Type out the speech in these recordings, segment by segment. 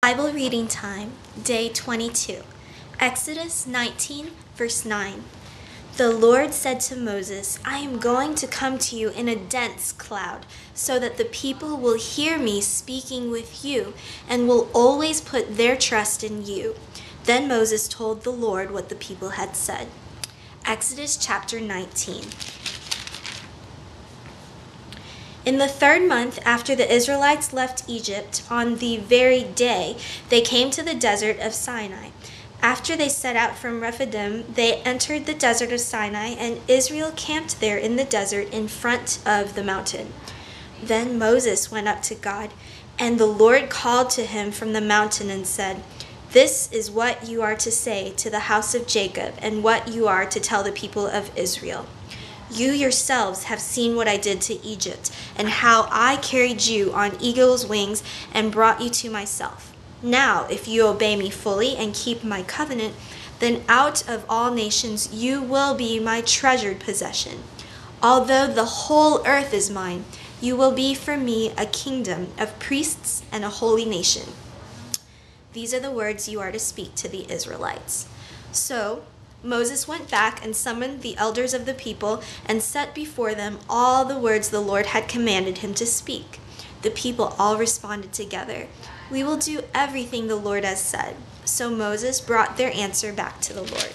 Bible reading time, Day 22, Exodus 19, verse 9. The Lord said to Moses, I am going to come to you in a dense cloud, so that the people will hear me speaking with you and will always put their trust in you. Then Moses told the Lord what the people had said. Exodus chapter 19. In the third month after the Israelites left Egypt, on the very day they came to the Desert of Sinai. After they set out from Rephidim, they entered the Desert of Sinai, and Israel camped there in the desert in front of the mountain. Then Moses went up to God, and the Lord called to him from the mountain and said, This is what you are to say to the house of Jacob, and what you are to tell the people of Israel. You yourselves have seen what I did to Egypt, and how I carried you on eagle's wings and brought you to myself. Now, if you obey me fully and keep my covenant, then out of all nations you will be my treasured possession. Although the whole earth is mine, you will be for me a kingdom of priests and a holy nation. These are the words you are to speak to the Israelites. So Moses went back and summoned the elders of the people and set before them all the words the Lord had commanded him to speak. The people all responded together, We will do everything the Lord has said. So Moses brought their answer back to the Lord.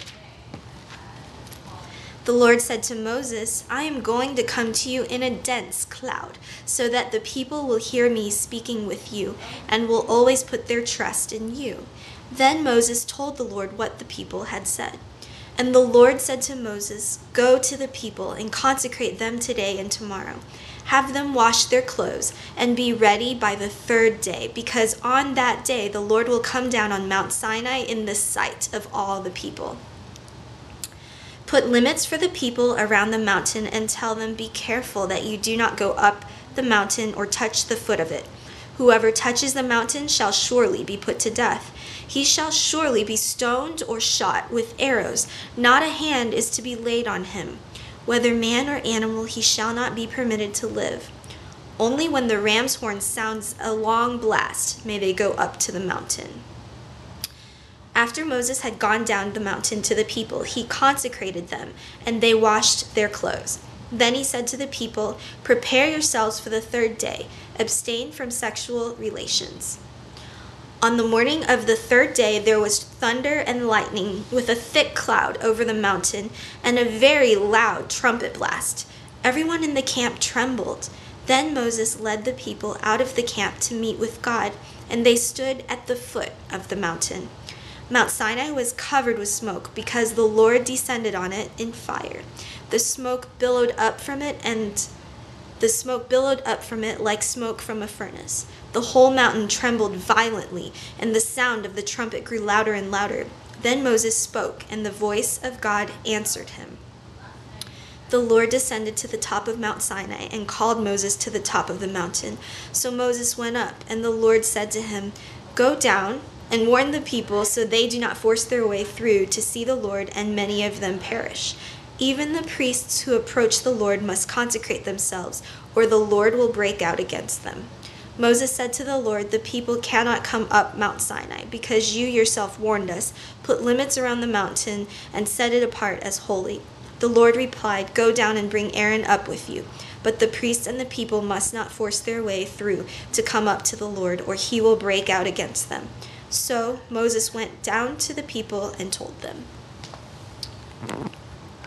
The Lord said to Moses, I am going to come to you in a dense cloud, so that the people will hear me speaking with you and will always put their trust in you. Then Moses told the Lord what the people had said. And the Lord said to Moses, Go to the people and consecrate them today and tomorrow. Have them wash their clothes and be ready by the third day, because on that day the Lord will come down on Mount Sinai in the sight of all the people. Put limits for the people around the mountain and tell them, Be careful that you do not go up the mountain or touch the foot of it. Whoever touches the mountain shall surely be put to death. He shall surely be stoned or shot with arrows. Not a hand is to be laid on him. Whether man or animal, he shall not be permitted to live. Only when the ram's horn sounds a long blast may they go up to the mountain. After Moses had gone down the mountain to the people, he consecrated them, and they washed their clothes. Then he said to the people, Prepare yourselves for the third day. Abstain from sexual relations. On the morning of the third day there was thunder and lightning with a thick cloud over the mountain and a very loud trumpet blast. Everyone in the camp trembled. Then Moses led the people out of the camp to meet with God, and they stood at the foot of the mountain. Mount Sinai was covered with smoke because the Lord descended on it in fire. The smoke billowed up from it like smoke from a furnace. The whole mountain trembled violently, and the sound of the trumpet grew louder and louder. Then Moses spoke, and the voice of God answered him. The Lord descended to the top of Mount Sinai and called Moses to the top of the mountain. So Moses went up, and the Lord said to him, Go down and warn the people so they do not force their way through to see the Lord, and many of them perish. Even the priests who approach the Lord must consecrate themselves, or the Lord will break out against them. Moses said to the Lord, The people cannot come up Mount Sinai, because you yourself warned us. Put limits around the mountain and set it apart as holy. The Lord replied, Go down and bring Aaron up with you. But the priests and the people must not force their way through to come up to the Lord, or he will break out against them. So Moses went down to the people and told them.